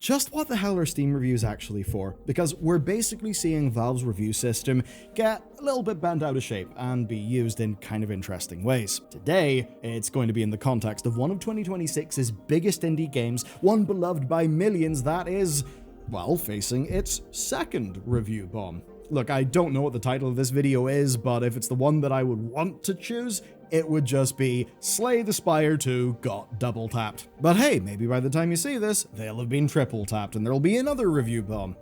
just what the hell are Steam reviews actually for? Because we're basically seeing Valve's review system get a little bit bent out of shape and be used in kind of interesting ways. Today, it's going to be in the context of one of 2026's biggest indie games, one beloved by millions that is, well, facing its second review bomb. Look, I don't know what the title of this video is, but if it's the one that I would want to choose, it would just be Slay the Spire 2 got double tapped. But hey, maybe by the time you see this, they'll have been triple tapped and there'll be another review bomb.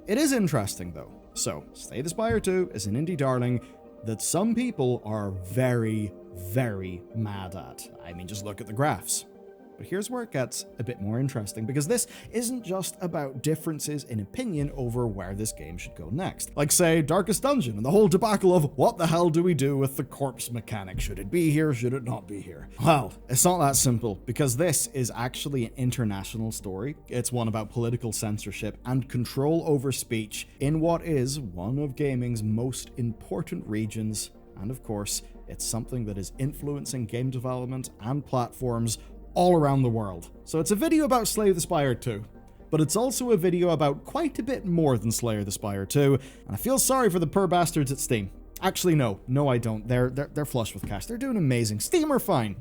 It is interesting though. So, Slay the Spire 2 is an indie darling that some people are very, very mad at. I mean, just look at the graphs. But here's where it gets a bit more interesting, because this isn't just about differences in opinion over where this game should go next. Like, say, Darkest Dungeon and the whole debacle of what the hell do we do with the corpse mechanic? Should it be here? Should it not be here? Well, it's not that simple, because this is actually an international story. It's one about political censorship and control over speech in what is one of gaming's most important regions. And of course, it's something that is influencing game development and platforms all around the world. So it's a video about Slay the Spire 2, but it's also a video about quite a bit more than Slay the Spire 2, and I feel sorry for the poor bastards at Steam. Actually, no, I don't. They're flush with cash. They're doing amazing. Steam are fine.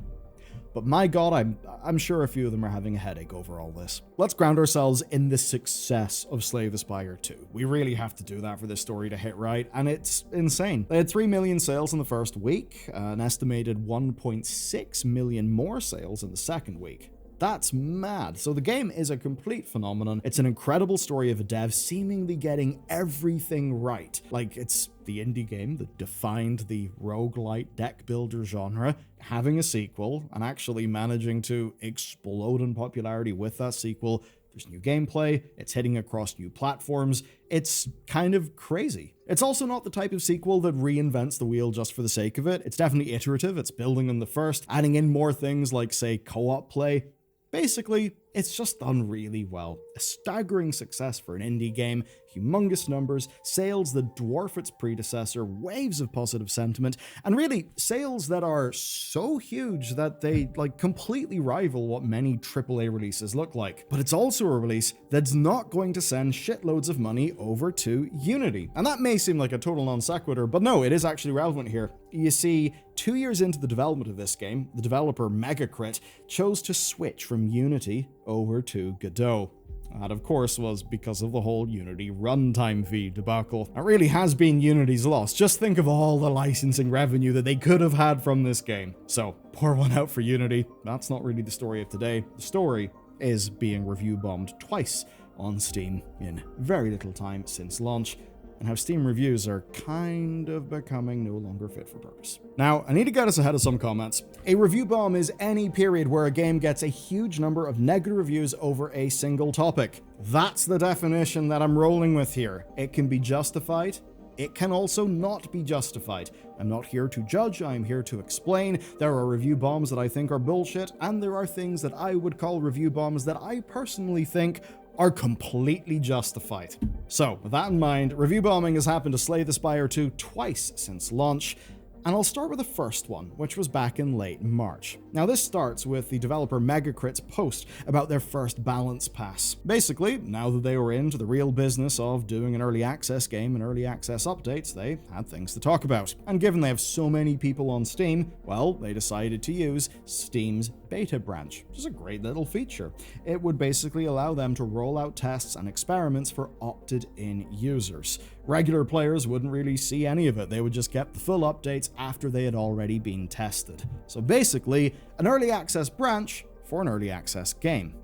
But my god, I'm sure a few of them are having a headache over all this. Let's ground ourselves in the success of Slay the Spire 2. We really have to do that for this story to hit right, and it's insane. They had 3 million sales in the first week, an estimated 1.6 million more sales in the second week. That's mad. So the game is a complete phenomenon. It's an incredible story of a dev seemingly getting everything right. Like, it's the indie game that defined the roguelite deck builder genre, having a sequel, and actually managing to explode in popularity with that sequel. There's new gameplay, it's hitting across new platforms. It's kind of crazy. It's also not the type of sequel that reinvents the wheel just for the sake of it. It's definitely iterative, it's building on the first, adding in more things like, say, co-op play. Basically, it's just done really well. A staggering success for an indie game, humongous numbers, sales that dwarf its predecessor, waves of positive sentiment, and really, sales that are so huge that they, completely rival what many AAA releases look like. But it's also a release that's not going to send shitloads of money over to Unity. And that may seem like a total non sequitur, but no, it is actually relevant here. You see, 2 years into the development of this game, the developer Megacrit chose to switch from Unity over to Godot. That, of course, was because of the whole Unity runtime fee debacle. It really has been Unity's loss. Just think of all the licensing revenue that they could have had from this game. So, pour one out for Unity. That's not really the story of today. The story is being review bombed twice on Steam in very little time since launch, and how Steam reviews are kind of becoming no longer fit for purpose. Now, I need to get us ahead of some comments. A review bomb is any period where a game gets a huge number of negative reviews over a single topic. That's the definition that I'm rolling with here. It can be justified. It can also not be justified. I'm not here to judge, I'm here to explain. There are review bombs that I think are bullshit, and there are things that I would call review bombs that I personally think are completely justified. So, with that in mind, review bombing has happened to Slay the Spire 2 twice since launch, and I'll start with the first one, which was back in late March. Now, this starts with the developer Megacrit's post about their first balance pass. Basically, now that they were into the real business of doing an early access game and early access updates, they had things to talk about. And given they have so many people on Steam, well, they decided to use Steam's beta branch, which is a great little feature. It would basically allow them to roll out tests and experiments for opted-in users. Regular players wouldn't really see any of it. They would just get the full updates after they had already been tested. So basically, an early access branch for an early access game.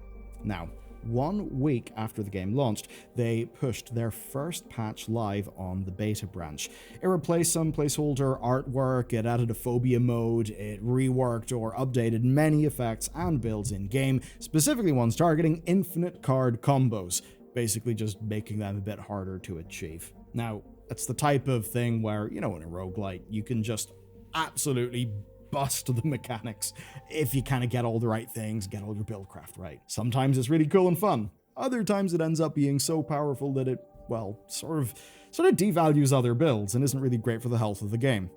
Now, 1 week after the game launched, they pushed their first patch live on the beta branch. It replaced some placeholder artwork, it added a phobia mode, it reworked or updated many effects and builds in-game, specifically ones targeting infinite card combos, basically just making them a bit harder to achieve. Now, it's the type of thing where, in a roguelite, you can just absolutely bust the mechanics if you kind of get all the right things, get all your build craft right. Sometimes it's really cool and fun. Other times it ends up being so powerful that it, well, sort of devalues other builds and isn't really great for the health of the game.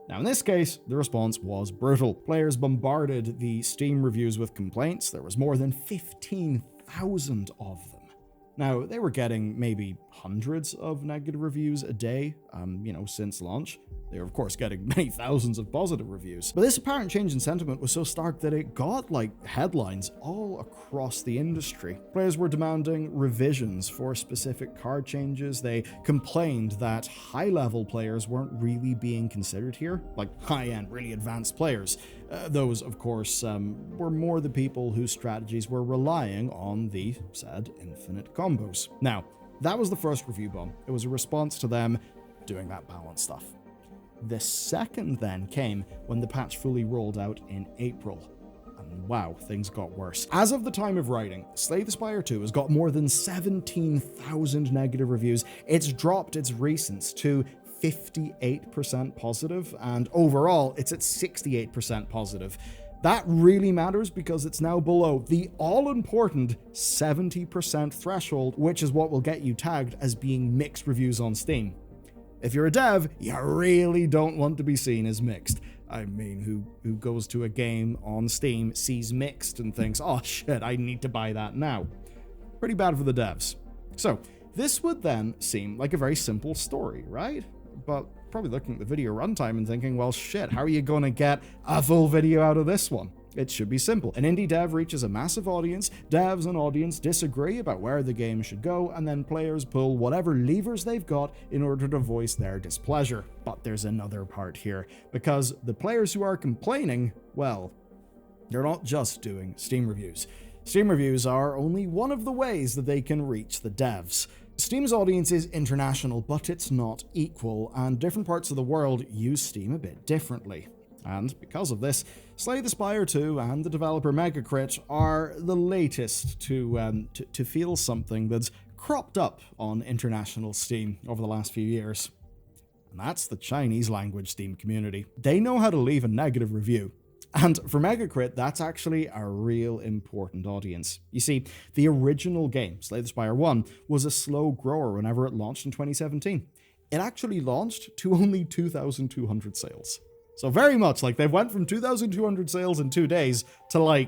Now, in this case, the response was brutal. Players bombarded the Steam reviews with complaints. There was more than 15,000 of them. Now, they were getting maybe hundreds of negative reviews a day, since launch. They were, of course, getting many thousands of positive reviews. But this apparent change in sentiment was so stark that it got, headlines all across the industry. Players were demanding revisions for specific card changes. They complained that high-level players weren't really being considered here, like high-end, really advanced players. Those, of course, were more the people whose strategies were relying on the said infinite combos. Now, that was the first review bomb. It was a response to them doing that balance stuff. The second then came when the patch fully rolled out in April. And wow, things got worse. As of the time of writing, Slay the Spire 2 has got more than 17,000 negative reviews. It's dropped its recents to 58% positive, and overall, it's at 68% positive. That really matters because it's now below the all-important 70% threshold, which is what will get you tagged as being mixed reviews on Steam. If you're a dev, you really don't want to be seen as mixed. I mean, who goes to a game on Steam, sees mixed, and thinks, oh shit, I need to buy that now. Pretty bad for the devs. So, this would then seem like a very simple story, right? But probably looking at the video runtime and thinking, well shit, how are you gonna get a full video out of this one? It should be simple. An indie dev reaches a massive audience, devs and audience disagree about where the game should go, and then players pull whatever levers they've got in order to voice their displeasure. But there's another part here, because the players who are complaining, well, they're not just doing Steam reviews. Steam reviews are only one of the ways that they can reach the devs. Steam's audience is international, but it's not equal, and different parts of the world use Steam a bit differently. And because of this, Slay the Spire 2 and the developer Megacrit are the latest to feel something that's cropped up on international Steam over the last few years. And that's the Chinese language Steam community. They know how to leave a negative review. And for Megacrit, that's actually a real important audience. You see, the original game, Slay the Spire 1, was a slow grower whenever it launched in 2017. It actually launched to only 2,200 sales. So very much like they went from 2,200 sales in 2 days to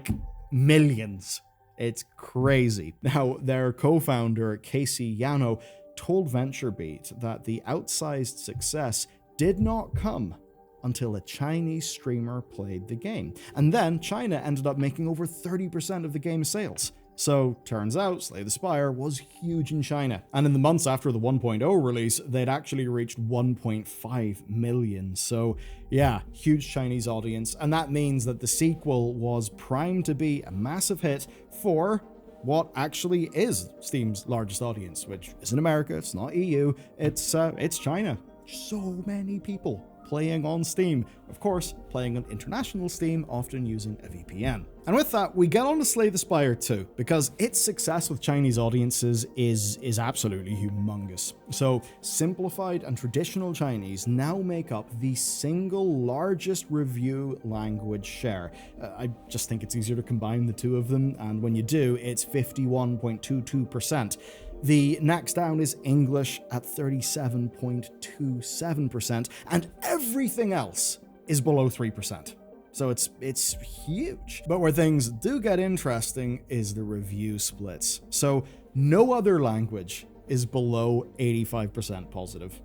millions. It's crazy. Now, their co-founder, Casey Yano, told VentureBeat that the outsized success did not come until a Chinese streamer played the game. And then China ended up making over 30% of the game's sales. So, turns out, Slay the Spire was huge in China. And in the months after the 1.0 release, they'd actually reached 1.5 million. So, yeah, huge Chinese audience. And that means that the sequel was primed to be a massive hit for what actually is Steam's largest audience, which isn't America, it's not EU, it's China. So many people playing on Steam. Of course, playing on international Steam, often using a VPN. And with that, we get on to Slay the Spire 2, because its success with Chinese audiences is absolutely humongous. So, simplified and traditional Chinese now make up the single largest review language share. I just think it's easier to combine the two of them, and when you do, it's 51.22%. The next down is English at 37.27%, and everything else is below 3%. So it's huge. But where things do get interesting is the review splits. So no other language is below 85% positive.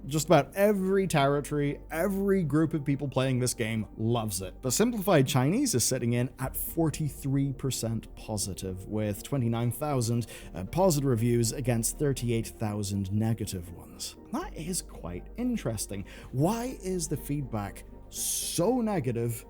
Just about every territory, every group of people playing this game loves it. But simplified Chinese is sitting in at 43% positive, with 29,000 positive reviews against 38,000 negative ones. That is quite interesting. Why is the feedback so negative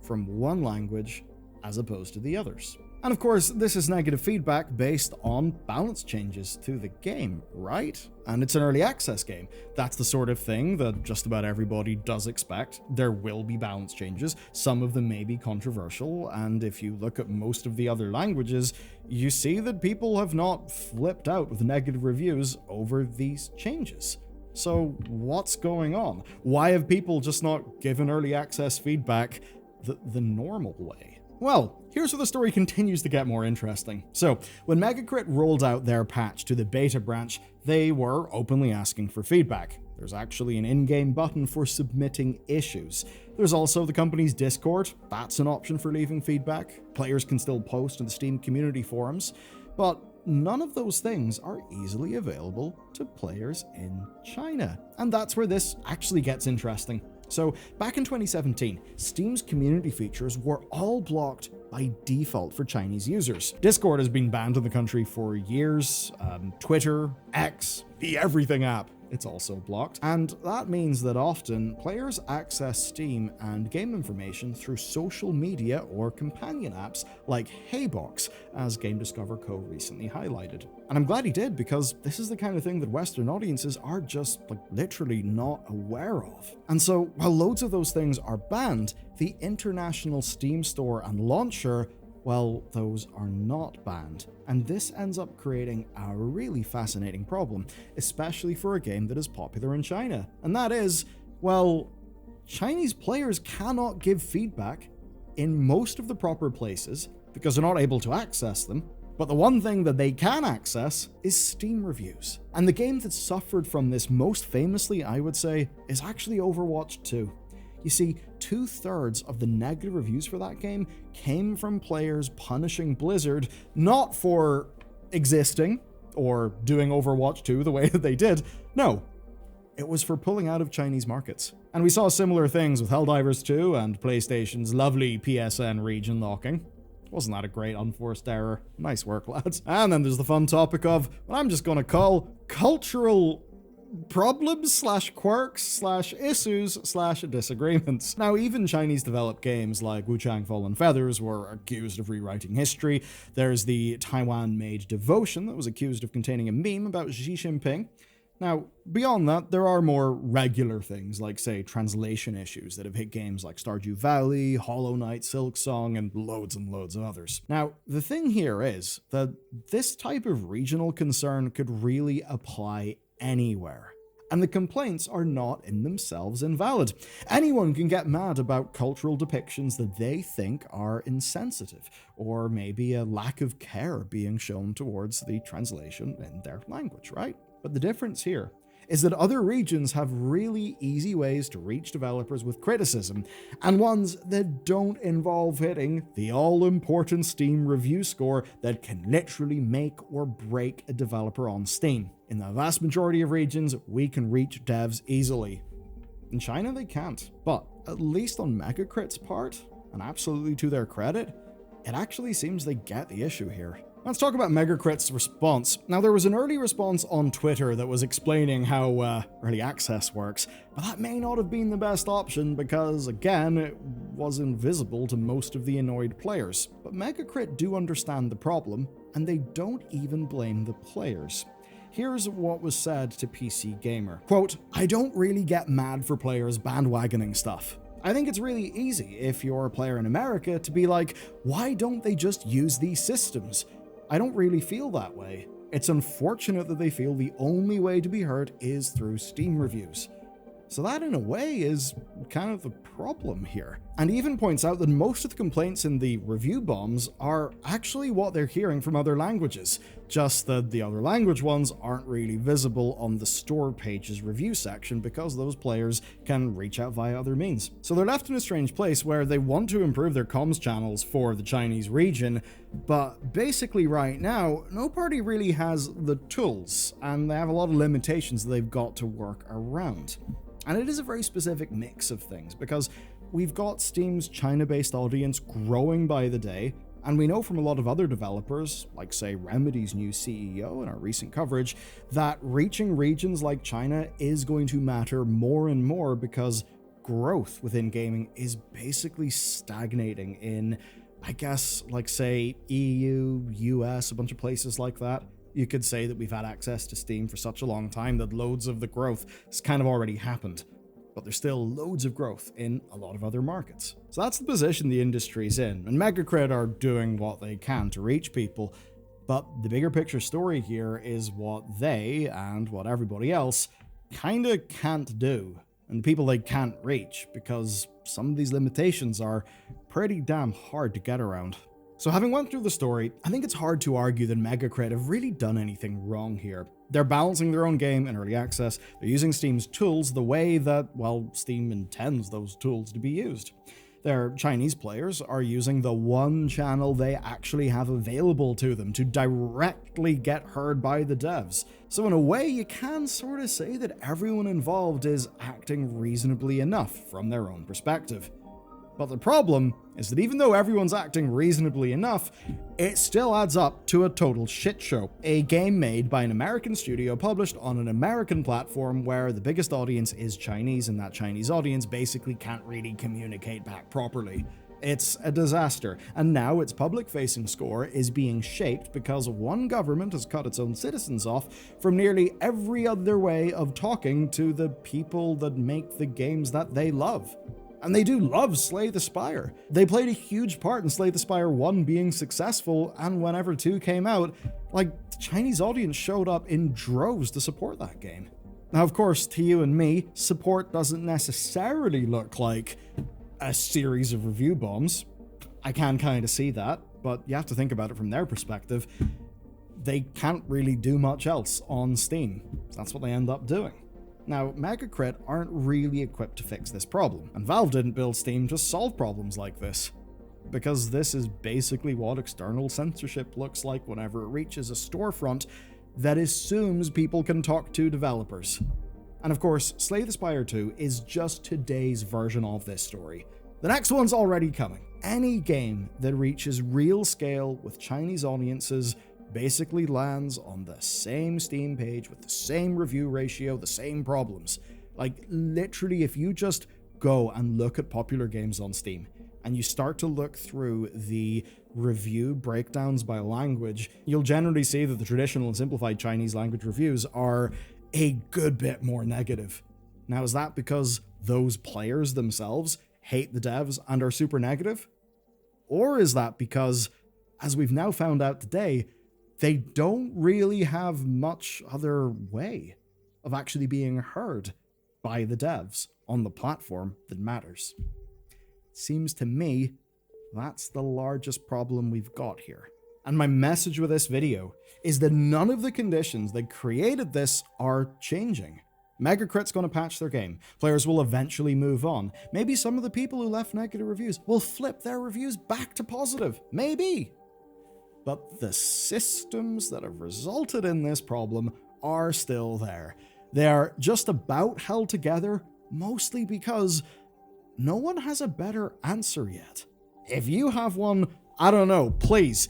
from one language as opposed to the others? And of course, this is negative feedback based on balance changes to the game, right? And it's an early access game. That's the sort of thing that just about everybody does expect. There will be balance changes. Some of them may be controversial, and if you look at most of the other languages, you see that people have not flipped out with negative reviews over these changes. So what's going on? Why have people just not given early access feedback the normal way? Well, here's where the story continues to get more interesting. So, when Megacrit rolled out their patch to the beta branch, they were openly asking for feedback. There's actually an in-game button for submitting issues. There's also the company's Discord. That's an option for leaving feedback. Players can still post in the Steam community forums. But none of those things are easily available to players in China. And that's where this actually gets interesting. So back in 2017, Steam's community features were all blocked by default for Chinese users. Discord has been banned in the country for years, Twitter, X, the everything app, it's also blocked. And that means that often players access Steam and game information through social media or companion apps like Heybox, as Game Discover Co. recently highlighted. And I'm glad he did, because this is the kind of thing that Western audiences are just literally not aware of. And so while loads of those things are banned, the international Steam store and launcher, well, those are not banned. And this ends up creating a really fascinating problem, especially for a game that is popular in China. And that is, well, Chinese players cannot give feedback in most of the proper places because they're not able to access them. But the one thing that they can access is Steam reviews. And the game that suffered from this most famously, I would say, is actually Overwatch 2. You see, 2/3 of the negative reviews for that game came from players punishing Blizzard not for existing or doing Overwatch 2 the way that they did. No, it was for pulling out of Chinese markets. And we saw similar things with Helldivers 2 and PlayStation's lovely PSN region locking. Wasn't that a great unforced error? Nice work, lads. And then there's the fun topic of what I'm just gonna call cultural problems / quirks / issues / disagreements. Now, even Chinese developed games like Wuchang Fallen Feathers were accused of rewriting history. There's the Taiwan-made Devotion that was accused of containing a meme about Xi Jinping. Now, beyond that, there are more regular things like, say, translation issues that have hit games like Stardew Valley, Hollow Knight, Silksong, and loads of others. Now, the thing here is that this type of regional concern could really apply anywhere. And the complaints are not in themselves invalid. Anyone can get mad about cultural depictions that they think are insensitive, or maybe a lack of care being shown towards the translation in their language, right? But the difference here is that other regions have really easy ways to reach developers with criticism, and ones that don't involve hitting the all-important Steam review score that can literally make or break a developer on Steam. In the vast majority of regions, we can reach devs easily. In China, they can't. But at least on Megacrit's part, and absolutely to their credit, it actually seems they get the issue here. Let's talk about Megacrit's response. Now, there was an early response on Twitter that was explaining how early access works, but that may not have been the best option because, again, it was invisible to most of the annoyed players. But Megacrit do understand the problem, and they don't even blame the players. Here's what was said to PC Gamer. Quote, "I don't really get mad for players bandwagoning stuff. I think it's really easy if you're a player in America to be like, why don't they just use these systems? I don't really feel that way. It's unfortunate that they feel the only way to be heard is through Steam reviews." So that, in a way, is kind of the problem here. And he even points out that most of the complaints in the review bombs are actually what they're hearing from other languages, just that the other language ones aren't really visible on the store page's review section because those players can reach out via other means. So they're left in a strange place where they want to improve their comms channels for the Chinese region, but basically right now, no party really has the tools, and they have a lot of limitations that they've got to work around. And it is a very specific mix of things, because we've got Steam's China-based audience growing by the day, and we know from a lot of other developers, like say Remedy's new CEO in our recent coverage, that reaching regions like China is going to matter more and more because growth within gaming is basically stagnating in, I guess, like say EU, US, a bunch of places like that. You could say that we've had access to Steam for such a long time that loads of the growth has kind of already happened. But there's still loads of growth in a lot of other markets. So that's the position the industry's in, and Megacrit are doing what they can to reach people. But the bigger picture story here is what they, and what everybody else, kinda can't do. And the people they can't reach, because some of these limitations are pretty damn hard to get around. So having went through the story, I think it's hard to argue that Megacrit have really done anything wrong here. They're balancing their own game in early access, they're using Steam's tools the way that, well, Steam intends those tools to be used. Their Chinese players are using the one channel they actually have available to them to directly get heard by the devs. So in a way, you can sort of say that everyone involved is acting reasonably enough from their own perspective. But the problem is that even though everyone's acting reasonably enough, it still adds up to a total shit show. A game made by an American studio published on an American platform where the biggest audience is Chinese, and that Chinese audience basically can't really communicate back properly. It's a disaster, and now its public-facing score is being shaped because one government has cut its own citizens off from nearly every other way of talking to the people that make the games that they love. And they do love Slay the Spire. They played a huge part in Slay the Spire 1 being successful, and whenever 2 came out, the Chinese audience showed up in droves to support that game. Now, of course, to you and me, support doesn't necessarily look like a series of review bombs. I can kind of see that, but you have to think about it from their perspective. They can't really do much else on Steam. That's what they end up doing. Now, Megacrit aren't really equipped to fix this problem, and Valve didn't build Steam to solve problems like this, because this is basically what external censorship looks like whenever it reaches a storefront that assumes people can talk to developers. And of course, Slay the Spire 2 is just today's version of this story. The next one's already coming. Any game that reaches real scale with Chinese audiences basically lands on the same Steam page with the same review ratio, the same problems. Literally, if you just go and look at popular games on Steam and you start to look through the review breakdowns by language, you'll generally see that the traditional and simplified Chinese language reviews are a good bit more negative. Now, is that because those players themselves hate the devs and are super negative? Or is that because, as we've now found out today, they don't really have much other way of actually being heard by the devs on the platform that matters? Seems to me that's the largest problem we've got here. And my message with this video is that none of the conditions that created this are changing. Megacrit's going to patch their game. Players will eventually move on. Maybe some of the people who left negative reviews will flip their reviews back to positive. Maybe. But the systems that have resulted in this problem are still there. They are just about held together, mostly because no one has a better answer yet. If you have one, I don't know, please,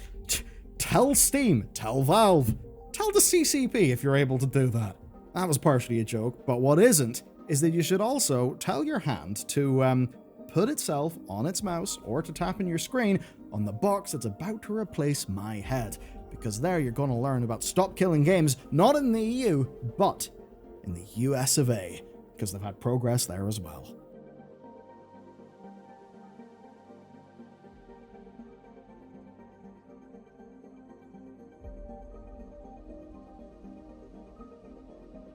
tell Steam, tell Valve, tell the CCP if you're able to do that. That was partially a joke, but what isn't is that you should also tell your hand to put itself on its mouse or to tap in your screen on the box that's about to replace my head, because there you're going to learn about Stop Killing Games, not in the EU, but in the US of A, because they've had progress there as well.